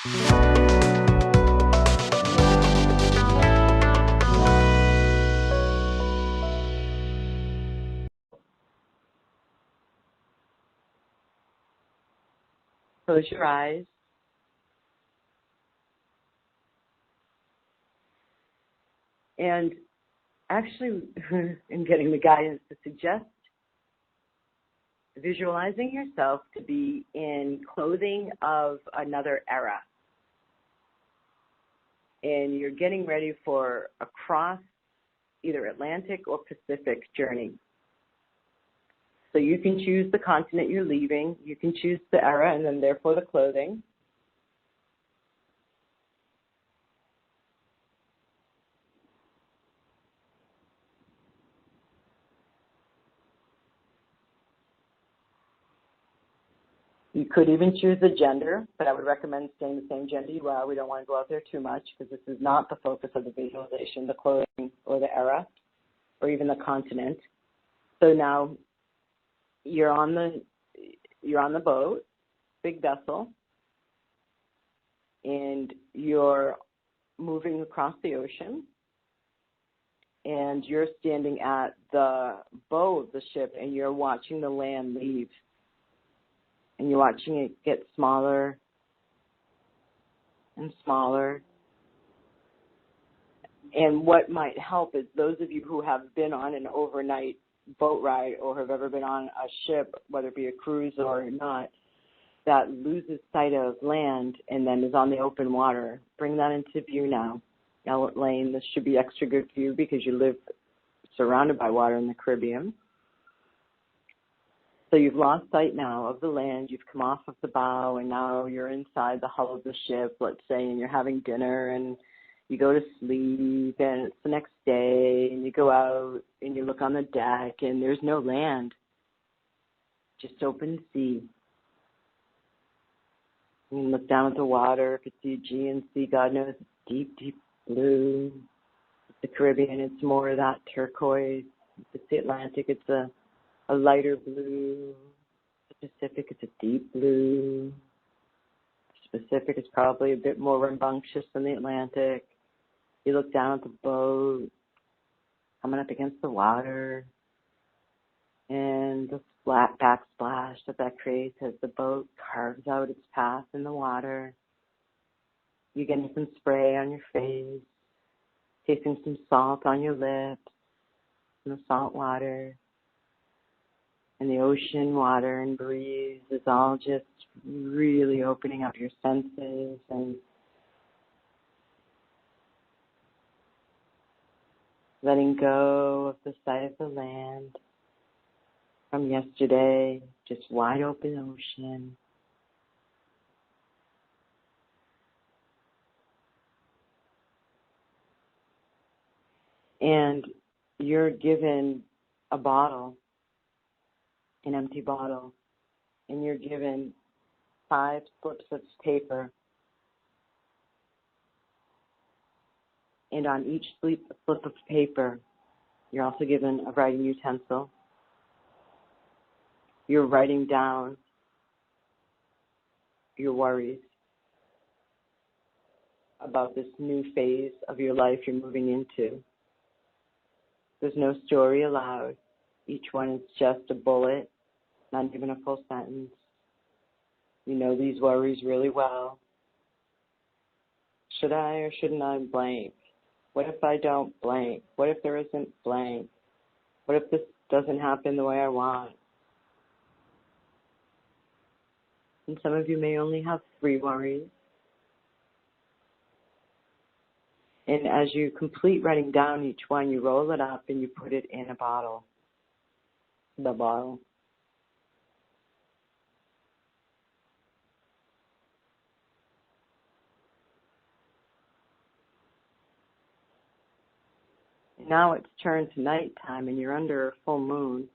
Close your eyes. And actually, in getting the guidance to suggest visualizing yourself to be in clothing of another era. And you're getting ready for a cross either Atlantic or Pacific journey. So you can choose the continent you're leaving, you can choose the era, and then therefore the clothing. You could even choose the gender, but I would recommend staying the same gender you are. We don't want to go out there too much because this is not the focus of the visualization, the clothing or the era or even the continent. So now you're on the boat, big vessel, and you're moving across the ocean, and you're standing at the bow of the ship, and you're watching the land leave, and you're watching it get smaller and smaller. And what might help is those of you who have been on an overnight boat ride or have ever been on a ship, whether it be a cruise or not, that loses sight of land and then is on the open water. Bring that into view now. Lane, this should be extra good for you because you live surrounded by water in the Caribbean. So you've lost sight now of the land, you've come off of the bow, and now you're inside the hull of the ship, let's say, and you're having dinner, and you go to sleep, and it's the next day, and you go out, and you look on the deck, and there's no land, just open sea. You can look down at the water. If it's the Aegean Sea, God knows it's deep, deep blue. The Caribbean, it's more of that turquoise. If it's the Atlantic, it's a lighter blue. The Pacific, it's a deep blue. The Pacific is probably a bit more rambunctious than the Atlantic. You look down at the boat, coming up against the water, and the flat backsplash that creates as the boat carves out its path in the water. You're getting some spray on your face, tasting some salt on your lips, and the salt water, and the ocean water and breeze is all just really opening up your senses and letting go of the sight of the land from yesterday, just wide open ocean. And you're given a bottle, an empty bottle, and you're given 5 slips of paper. And on each slip of paper, you're also given a writing utensil. You're writing down your worries about this new phase of your life you're moving into. There's no story allowed. Each one is just a bullet, not even a full sentence. You know these worries really well. Should I or shouldn't I blank? What if I don't blank? What if there isn't blank? What if this doesn't happen the way I want? And some of you may only have 3 worries. And as you complete writing down each one, you roll it up and you put it in a bottle. The bottle. Now it's turned to nighttime and you're under a full moon.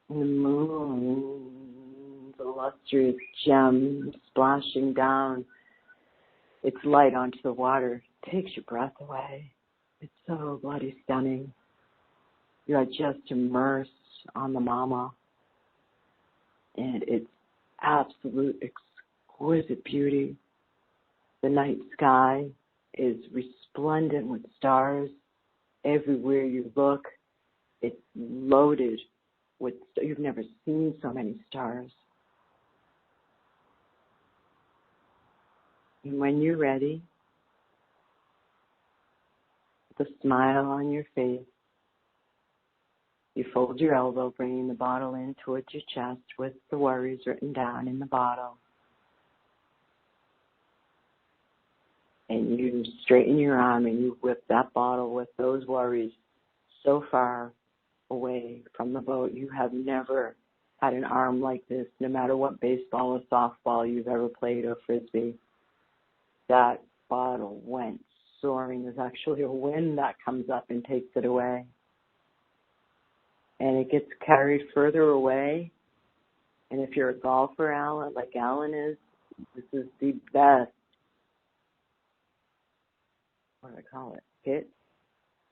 And the moon's a lustrous gem splashing down its light onto the water. It takes your breath away. It's so bloody stunning. You are just immersed on the mama. And it's absolute exquisite beauty. The night sky is resplendent with stars. Everywhere you look, it's loaded with, you've never seen so many stars. And when you're ready, with a smile on your face, you fold your elbow, bringing the bottle in towards your chest with the worries written down in the bottle. And you straighten your arm and you whip that bottle with those worries so far away from the boat. You have never had an arm like this, no matter what baseball or softball you've ever played or frisbee. That bottle went soaring. There's actually a wind that comes up and takes it away. And it gets carried further away. And if you're a golfer, Alan, like Alan is, this is the best, what do I call it, hit,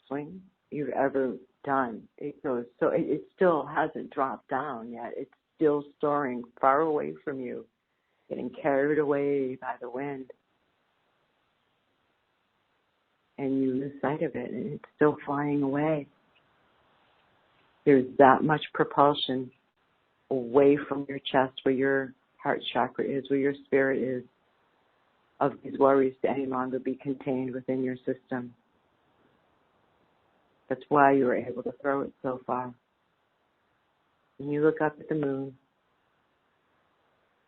swing you've ever done. It goes, so it still hasn't dropped down yet. It's still soaring far away from you, getting carried away by the wind. And you lose sight of it, and it's still flying away. There's that much propulsion away from your chest, where your heart chakra is, where your spirit is, of these worries to any longer be contained within your system. That's why you were able to throw it so far. And you look up at the moon,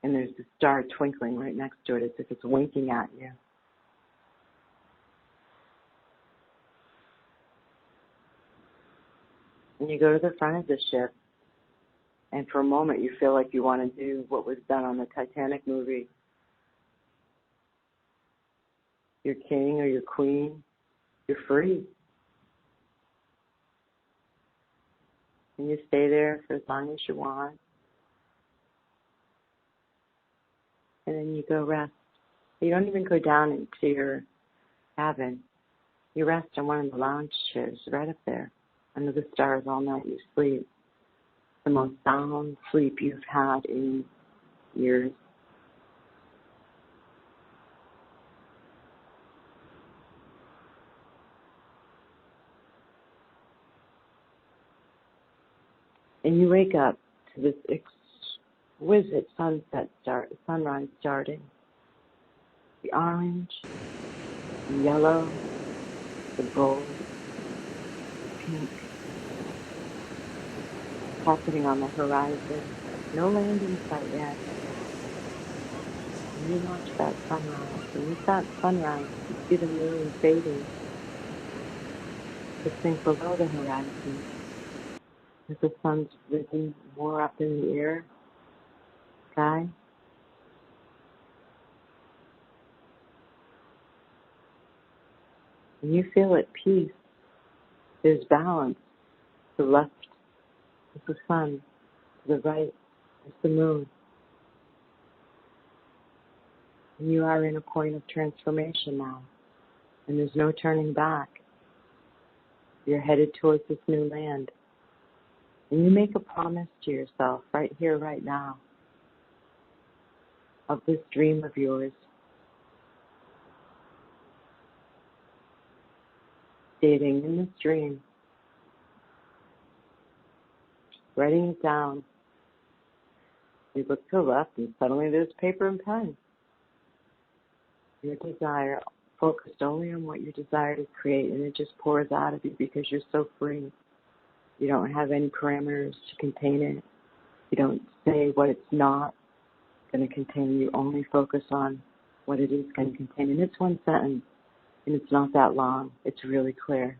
and there's a star twinkling right next to it as if it's winking at you. And you go to the front of the ship, and for a moment you feel like you want to do what was done on the Titanic movie. Your king or your queen, you're free. And you stay there for as long as you want. And then you go rest. You don't even go down into your cabin. You rest on one of the lounge chairs right up there. Under the stars all night you sleep. The most sound sleep you've had in years. And you wake up to this exquisite sunrise starting. The orange, the yellow, the gold, the pink, happening on the horizon. No land in sight yet. And you watch that sunrise. And with that sunrise, you see the moon fading. The thing below the horizon. As the sun's risen more up in the air, sky. And you feel at peace. There's balance. To the left is the sun. To the right is the moon. And you are in a point of transformation now. And there's no turning back. You're headed towards this new land. And you make a promise to yourself right here, right now, of this dream of yours. Stating in this dream, writing it down. You look to the left and suddenly there's paper and pen. Your desire, focused only on what you desire to create, and it just pours out of you because you're so free. You don't have any parameters to contain it. You don't say what it's not going to contain. You only focus on what it is going to contain. And it's one sentence, and it's not that long. It's really clear.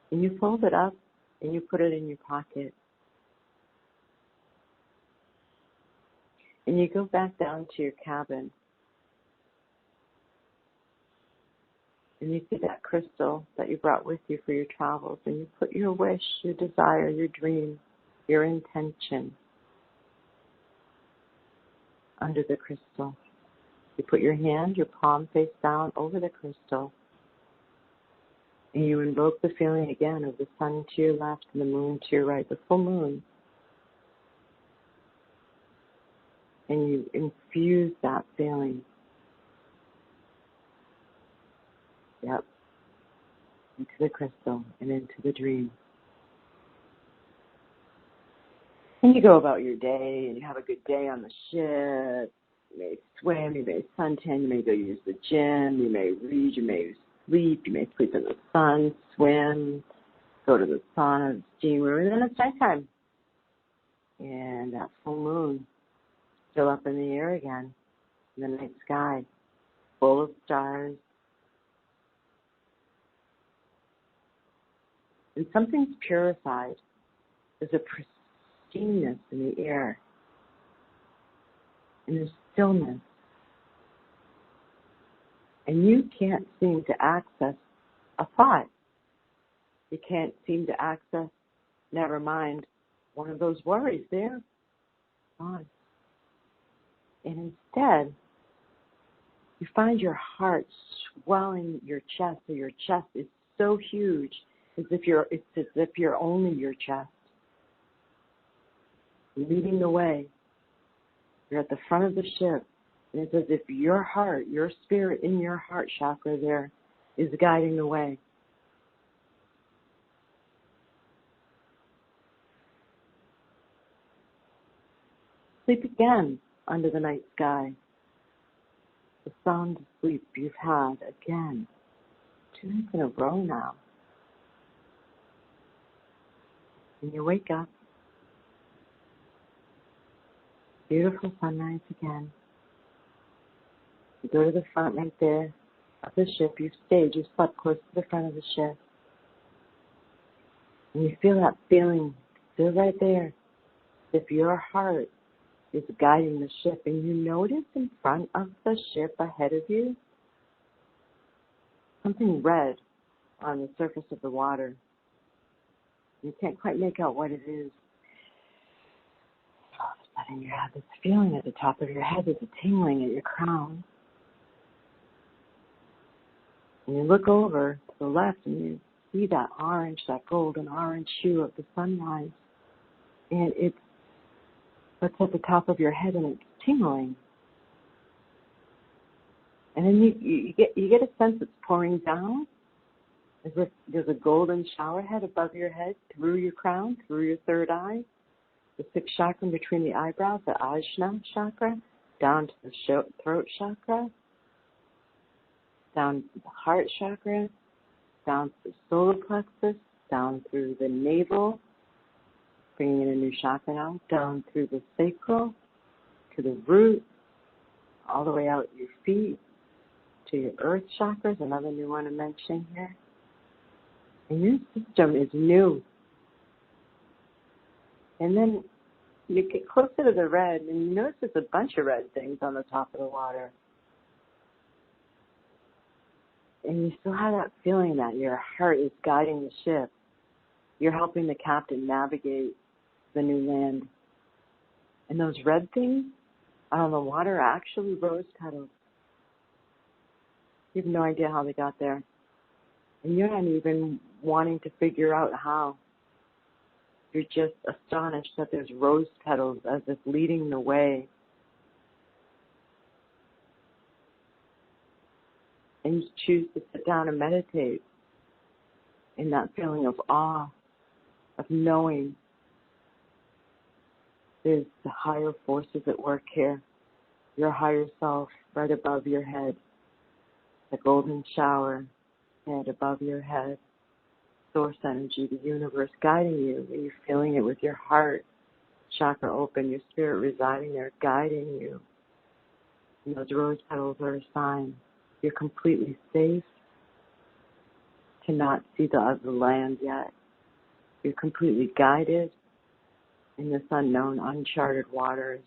And you fold it up, and you put it in your pocket. And you go back down to your cabin. And you see that crystal that you brought with you for your travels. And you put your wish, your desire, your dream, your intention under the crystal. You put your hand, your palm face down over the crystal. And you invoke the feeling again of the sun to your left and the moon to your right, the full moon and you infuse that feeling. Yep. Into the crystal and into the dream. And you go about your day, and you have a good day on the ship. You may swim, you may suntan, you may go use the gym, you may read, you may sleep in the sun, swim, go to the sauna, the steam room, and then it's nighttime. And that full moon still up in the air again, in the night sky, full of stars. And something's purified. There's a pristineness in the air. And there's stillness. And you can't seem to access a thought. You can't seem to access, never mind, one of those worries there. Gone. And instead, you find your heart swelling your chest, so your chest is so huge, it's as if you're only your chest. Leading the way. You're at the front of the ship, and it's as if your heart, your spirit in your heart chakra there is guiding the way. Sleep again under the night sky. The sound sleep you've had again. 2 nights in a row now. And you wake up. Beautiful sunrise again. You go to the front right there of the ship. You've slept close to the front of the ship. And you feel that feeling still right there. As if your heart is guiding the ship. And you notice in front of the ship ahead of you, something red on the surface of the water. You can't quite make out what it is. All of a sudden you have this feeling at the top of your head. There's a tingling at your crown. And you look over to the left and you see that orange, that golden orange hue of the sunrise. And it's what's at the top of your head, and it's tingling. And then you get a sense it's pouring down, as if there's a golden shower head above your head, through your crown, through your third eye, the sixth chakra between the eyebrows, the Ajna chakra, down to the throat chakra, down to the heart chakra, down to the solar plexus, down through the navel, bringing in a new chakra now, down through the sacral, to the root, all the way out your feet, to your earth chakras, another new one I'm mentioning here. And your system is new. And then you get closer to the red, and you notice there's a bunch of red things on the top of the water. And you still have that feeling that your heart is guiding the ship. You're helping the captain navigate the new land. And those red things on the water are actually rose petals. You have no idea how they got there. And you're not even wanting to figure out how. You're just astonished that there's rose petals as if leading the way. And you choose to sit down and meditate in that feeling of awe, of knowing there's the higher forces at work here, your higher self right above your head, the golden shower head above your head, source energy, the universe guiding you, and you're feeling it with your heart chakra open, your spirit residing there, guiding you. And those rose petals are a sign you're completely safe to not see the other land yet. You're completely guided in this unknown, uncharted waters.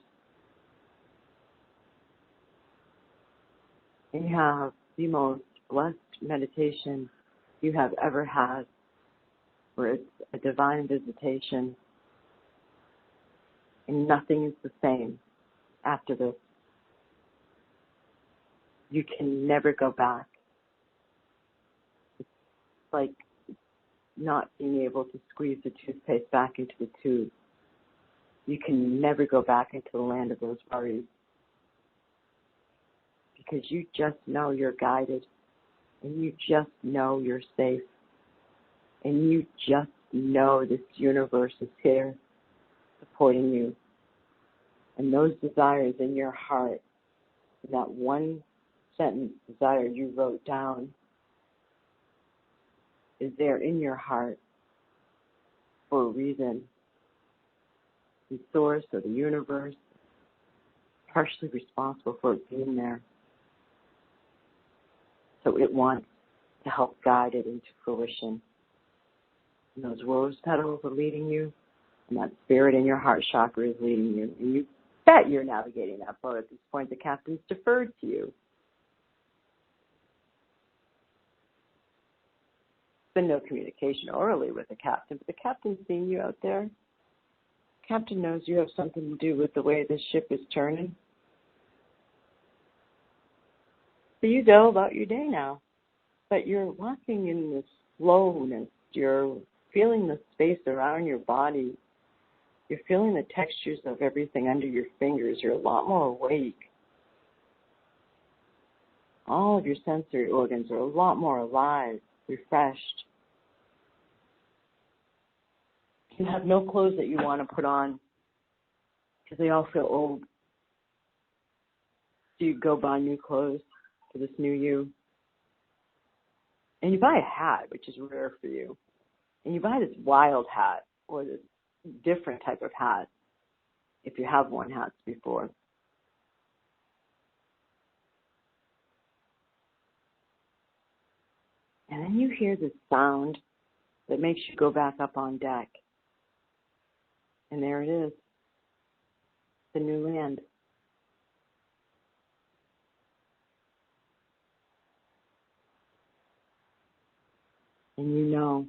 And you have the most blessed meditation you have ever had, where it's a divine visitation, and nothing is the same after this. You can never go back. It's like not being able to squeeze the toothpaste back into the tube. you can never go back into the land of those worries, because you just know you're guided, and you just know you're safe, and you just know this universe is here supporting you. And those desires in your heart, that one sentence desire you wrote down, is there in your heart for a reason. The source or the universe partially responsible for it being there. So it wants to help guide it into fruition. And those rose petals are leading you, and that spirit in your heart chakra is leading you. And you bet you're navigating that boat at this point. The captain's deferred to you. There's been no communication orally with the captain, but the captain's seeing you out there. The captain knows you have something to do with the way this ship is turning. So you go about your day now, but you're walking in this slowness. You're feeling the space around your body. You're feeling the textures of everything under your fingers. You're a lot more awake. All of your sensory organs are a lot more alive, refreshed. You have no clothes that you want to put on because they all feel old. So you go buy new clothes for this new you. And you buy a hat, which is rare for you. And you buy this wild hat or this different type of hat if you have worn hats before. And then you hear this sound that makes you go back up on deck. And there it is, the new land. And you know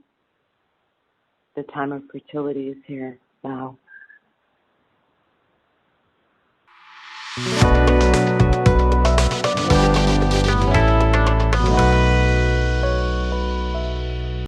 the time of fertility is here now.